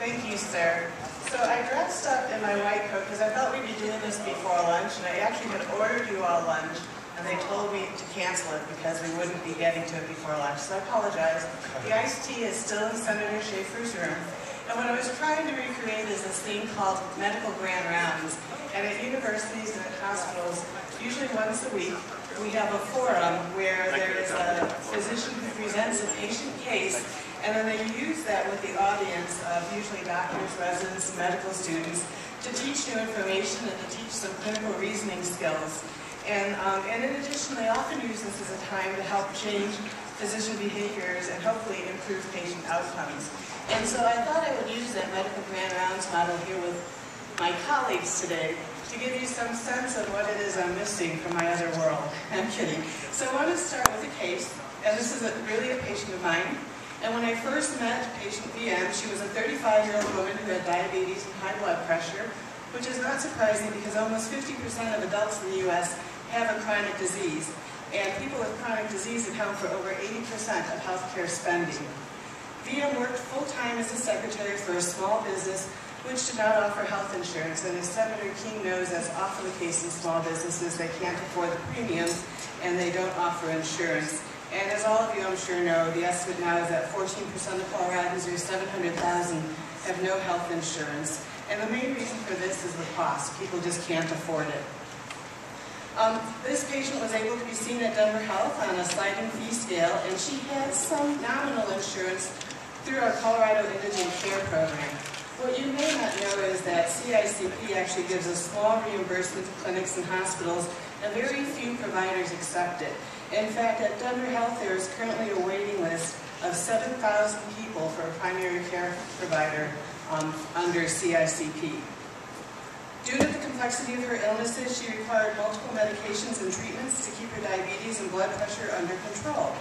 Thank you, sir. So I dressed up in my white coat because I thought we'd be doing this before lunch, and I actually had ordered you all lunch, and they told me to cancel it because we wouldn't be getting to it before lunch, so I apologize. The iced tea is still in Senator Schaefer's room, and what I was trying to recreate is this thing called medical grand rounds, and at universities and at hospitals, usually once a week, we have a forum where there is a physician who presents a patient case, and then they use that with the audience of usually doctors, residents, medical students to teach new information and to teach some clinical reasoning skills. And in addition, they often use this as a time to help change physician behaviors and hopefully improve patient outcomes. And so I thought I would use that medical grand rounds model here with my colleagues today to give you some sense of what it is I'm missing from my other world. I'm kidding. So I want to start with a case, and this is really a patient of mine. And when I first met patient VM, she was a 35-year-old woman who had diabetes and high blood pressure, which is not surprising because almost 50% of adults in the U.S. have a chronic disease. And people with chronic disease account for over 80% of healthcare spending. VM worked full-time as a secretary for a small business which did not offer health insurance. And as Senator King knows, that's often the case in small businesses. They can't afford the premiums and they don't offer insurance. And as all of you I'm sure know, the estimate now is that 14% of Coloradans, or 700,000, have no health insurance. And the main reason for this is the cost. People just can't afford it. This patient was able to be seen at Denver Health on a sliding fee scale, and she had some nominal insurance through our Colorado Indigent Care Program. What you may not know is that CICP actually gives a small reimbursement to clinics and hospitals, and very few providers accept it. In fact, at Denver Health, there is currently a waiting list of 7,000 people for a primary care provider under CICP. Due to the complexity of her illnesses, she required multiple medications and treatments to keep her diabetes and blood pressure under control.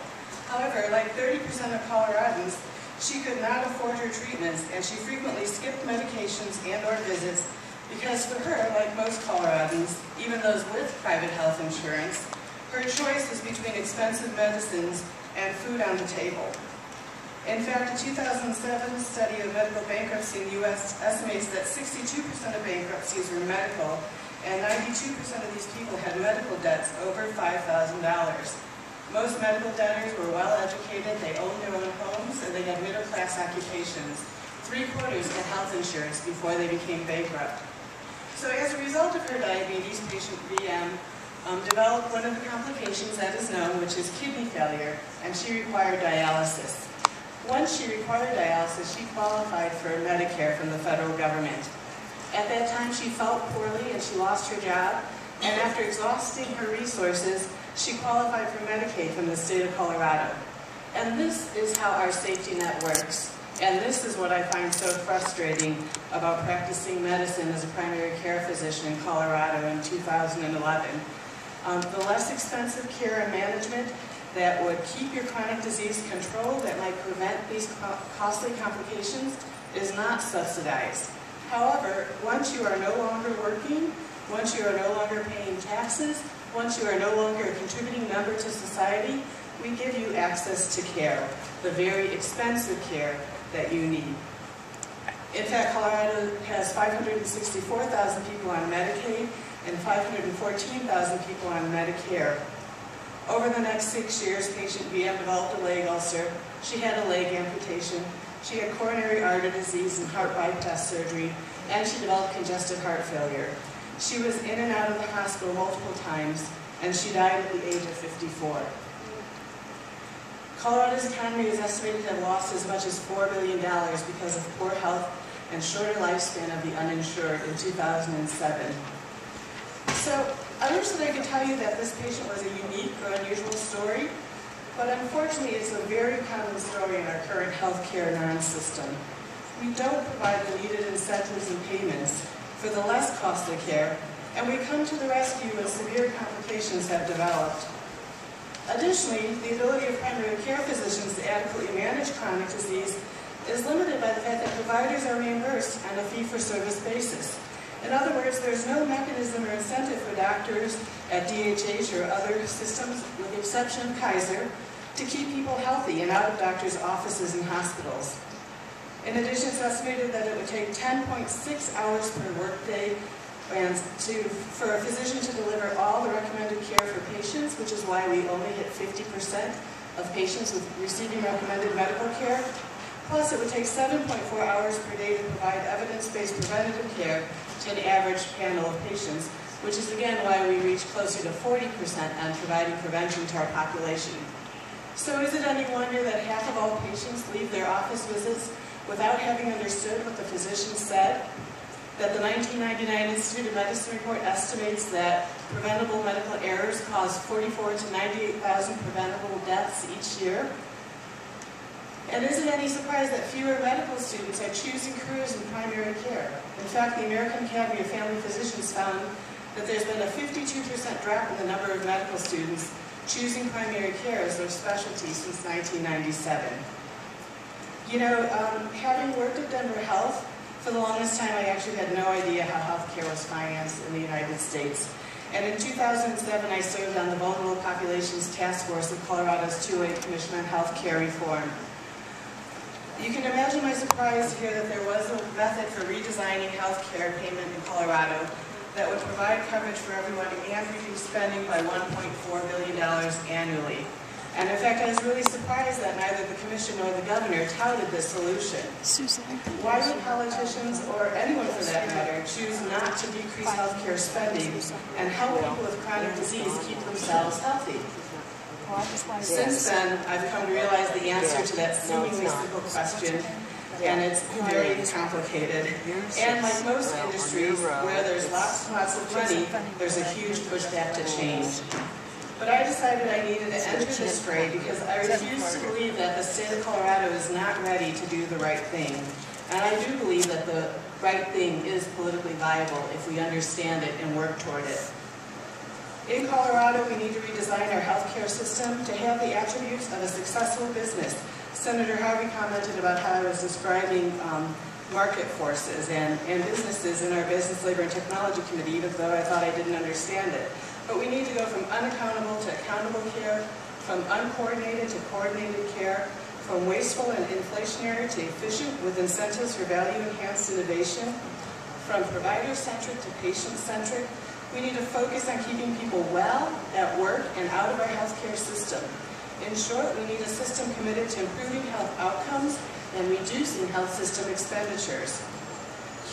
However, like 30% of Coloradans, she could not afford her treatments, and she frequently skipped medications and/or visits because for her, like most Coloradans, even those with private health insurance, her choice was between expensive medicines and food on the table. In fact, a 2007 study of medical bankruptcy in the U.S. estimates that 62% of bankruptcies were medical, and 92% of these people had medical debts over $5,000. Most medical debtors were well educated, they owned their own homes, and they had middle-class occupations. 3/4 had health insurance before they became bankrupt. So as a result of her diabetes, patient VM developed one of the complications that is known, which is kidney failure, and she required dialysis. Once she required dialysis, she qualified for Medicare from the federal government. At that time, she felt poorly and she lost her job, and after exhausting her resources, she qualified for Medicaid from the state of Colorado. And this is how our safety net works. And this is what I find so frustrating about practicing medicine as a primary care physician in Colorado in 2011. The less expensive care and management that would keep your chronic disease controlled, that might prevent these costly complications, is not subsidized. However, once you are no longer working, once you are no longer paying taxes, once you are no longer a contributing member to society, we give you access to care, the very expensive care that you need. In fact, Colorado has 564,000 people on Medicaid and 514,000 people on Medicare. Over the next 6 years, patient VM developed a leg ulcer, she had a leg amputation, she had coronary artery disease and heart bypass surgery, and she developed congestive heart failure. She was in and out of the hospital multiple times, and she died at the age of 54. Colorado's economy is estimated to have lost as much as $4 billion because of poor health and shorter lifespan of the uninsured in 2007. So I wish that I could tell you that this patient was a unique or unusual story, but unfortunately it's a very common story in our current healthcare non-system. We don't provide the needed incentives and payments for the less costly care, and we come to the rescue when severe complications have developed. Additionally, the ability of primary care physicians to adequately manage chronic disease is limited by the fact that providers are reimbursed on a fee-for-service basis. In other words, there's no mechanism or incentive for doctors at DHH or other systems, with the exception of Kaiser, to keep people healthy and out of doctors' offices and hospitals. In addition, it's estimated that it would take 10.6 hours per workday for a physician to deliver all the recommended care for patients, which is why we only hit 50% of patients with receiving recommended medical care. Plus, it would take 7.4 hours per day to provide evidence-based preventative care to an average panel of patients, which is again why we reach closer to 40% on providing prevention to our population. So is it any wonder that half of all patients leave their office visits without having understood what the physician said? That the 1999 Institute of Medicine report estimates that preventable medical errors cause 44,000 to 98,000 preventable deaths each year? And is it any surprise that fewer medical students are choosing careers in primary care? In fact, the American Academy of Family Physicians found that there's been a 52% drop in the number of medical students choosing primary care as their specialty since 1997. You know, having worked at Denver Health, for the longest time I actually had no idea how healthcare was financed in the United States. And in 2007 I served on the Vulnerable Populations Task Force of Colorado's 208 Commission on Healthcare Reform. You can imagine my surprise to hear that there was a method for redesigning healthcare payment in Colorado that would provide coverage for everyone and reduce spending by $1.4 billion annually. And in fact, I was really surprised that neither the Commission nor the Governor touted this solution. Why would politicians, or anyone for that matter, choose not to decrease healthcare spending and help people with chronic disease keep themselves healthy? Since then, I've come to realize the answer to that seemingly simple question, and it's very complicated. And like most industries, where there's lots and lots of money, there's a huge pushback to change. But I decided I needed to enter this fray because I refuse to believe that the state of Colorado is not ready to do the right thing. And I do believe that the right thing is politically viable if we understand it and work toward it. In Colorado, we need to redesign our healthcare system to have the attributes of a successful business. Senator Harvey commented about how I was describing market forces and businesses in our Business, Labor, and Technology Committee, even though I thought I didn't understand it. But we need to go from unaccountable to accountable care, from uncoordinated to coordinated care, from wasteful and inflationary to efficient with incentives for value-enhanced innovation, from provider-centric to patient-centric. We need to focus on keeping people well, at work, and out of our healthcare system. In short, we need a system committed to improving health outcomes and reducing health system expenditures.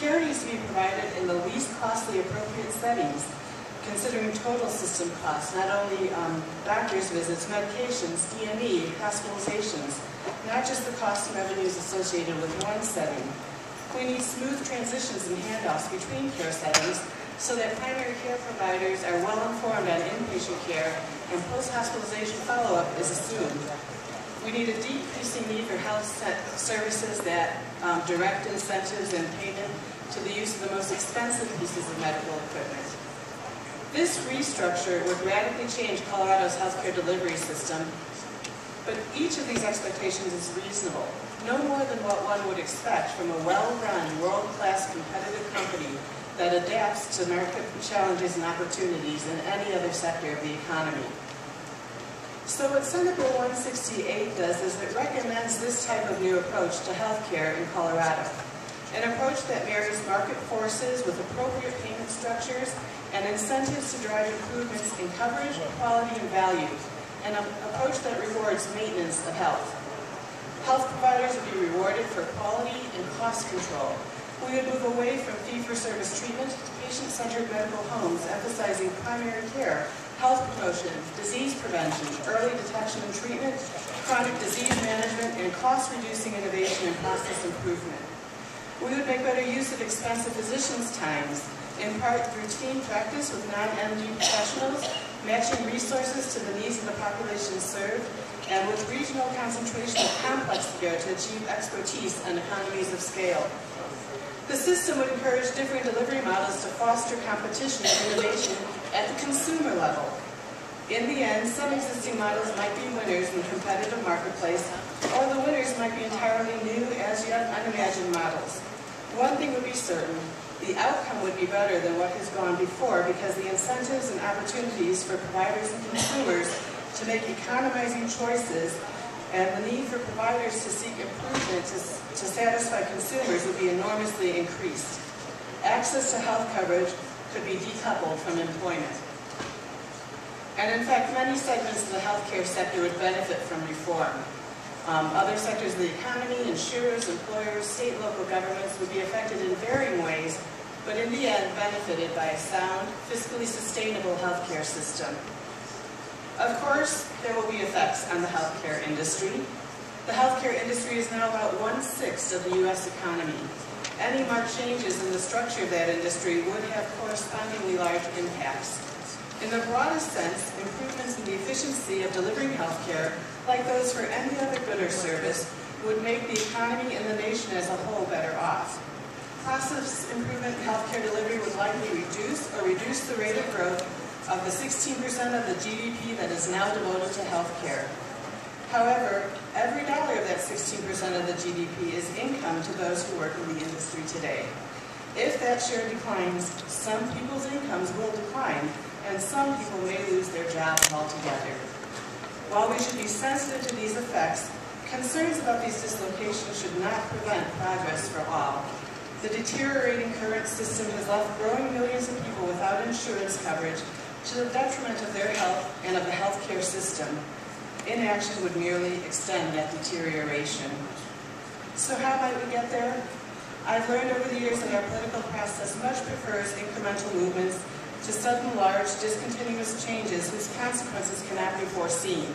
Care needs to be provided in the least costly appropriate settings, considering total system costs, not only doctor's visits, medications, DME, hospitalizations, not just the costs and revenues associated with one setting. We need smooth transitions and handoffs between care settings so that primary care providers are well informed on inpatient care and post-hospitalization follow-up is assumed. We need a decreasing need for health services that direct incentives and payment to the use of the most expensive pieces of medical equipment. This restructure would radically change Colorado's healthcare delivery system, but each of these expectations is reasonable, no more than what one would expect from a well-run, world-class competitive company that adapts to market challenges and opportunities in any other sector of the economy. So what Senate Bill 168 does is it recommends this type of new approach to healthcare in Colorado. An approach that marries market forces with appropriate payment structures and incentives to drive improvements in coverage, quality, and value. An approach that rewards maintenance of health. Health providers would be rewarded for quality and cost control. We would move away from fee-for-service treatment to patient-centered medical homes, emphasizing primary care, health promotion, disease prevention, early detection and treatment, chronic disease management, and cost-reducing innovation and process improvement. We would make better use of expensive physicians' times, impart routine practice with non-MD professionals, matching resources to the needs of the population served, and with regional concentration of complex care to achieve expertise and economies of scale. The system would encourage different delivery models to foster competition and innovation at the consumer level. In the end, some existing models might be winners in the competitive marketplace, or the winners might be entirely new, as yet unimagined models. One thing would be certain, the outcome would be better than what has gone before because the incentives and opportunities for providers and consumers to make economizing choices and the need for providers to seek improvement to satisfy consumers would be enormously increased. Access to health coverage could be decoupled from employment. And in fact, many segments of the healthcare sector would benefit from reform. Other sectors of the economy, insurers, employers, state and local governments would be affected in varying ways, but in the end benefited by a sound, fiscally sustainable healthcare system. Of course, there will be effects on the healthcare industry. The healthcare industry is now about 1/6 of the U.S. economy. Any marked changes in the structure of that industry would have correspondingly large impacts. In the broadest sense, improvements in the efficiency of delivering healthcare, like those for any other good or service, would make the economy and the nation as a whole better off. Process improvement in healthcare delivery would likely reduce the rate of growth of the 16% of the GDP that is now devoted to healthcare. However, every dollar of that 16% of the GDP is income to those who work in the industry today. If that share declines, some people's incomes will decline, and some people may lose their jobs altogether. While we should be sensitive to these effects, concerns about these dislocations should not prevent progress for all. The deteriorating current system has left growing millions of people without insurance coverage to the detriment of their health and of the healthcare system. Inaction would merely extend that deterioration. So how might we get there? I've learned over the years that our political process much prefers incremental movements to sudden, large, discontinuous changes whose consequences cannot be foreseen.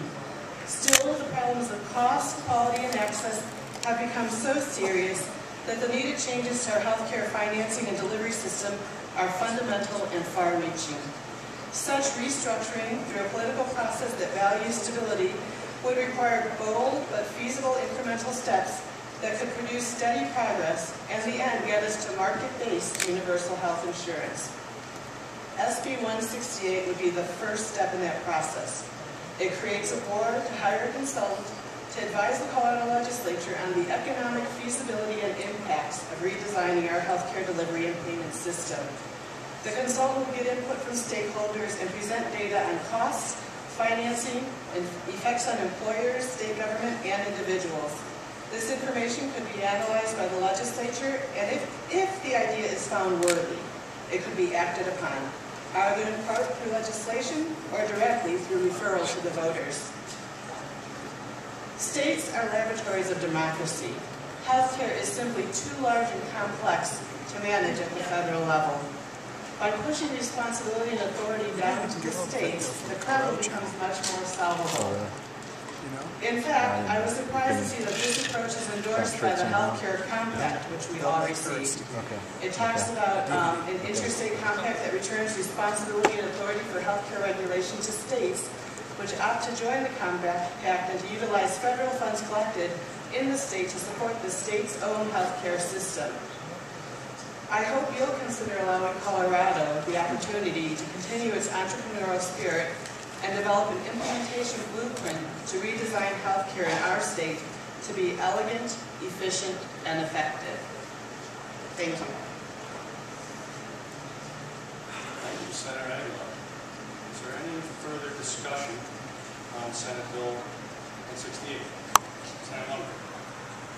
Still, the problems of cost, quality, and access have become so serious that the needed changes to our healthcare financing and delivery system are fundamental and far-reaching. Such restructuring through a political process that values stability would require bold but feasible incremental steps that could produce steady progress and in the end get us to market-based universal health insurance. SB11-168 would be the first step in that process. It creates a board to hire a consultant to advise the Colorado legislature on the economic feasibility and impacts of redesigning our healthcare delivery and payment system. The consultant will get input from stakeholders and present data on costs, financing, and effects on employers, state government, and individuals. This information could be analyzed by the legislature, and if the idea is found worthy, it could be acted upon, either in part through legislation or directly through referral to the voters. States are laboratories of democracy. Healthcare is simply too large and complex to manage at the federal level. By pushing responsibility and authority down to the states, the problem becomes much more solvable. In fact, I was surprised to see that this approach is endorsed by the Healthcare Compact, which we all received. It talks about an interstate compact that returns responsibility and authority for healthcare regulation to states, which opt to join the compact and to utilize federal funds collected in the state to support the state's own healthcare system. I hope you'll consider allowing Colorado the opportunity to continue its entrepreneurial spirit and develop an implementation blueprint to redesign healthcare in our state to be elegant, efficient, and effective. Thank you. Thank you, Senator Aguilar. Is there any further discussion on Senate Bill 168? Senator Lumberg.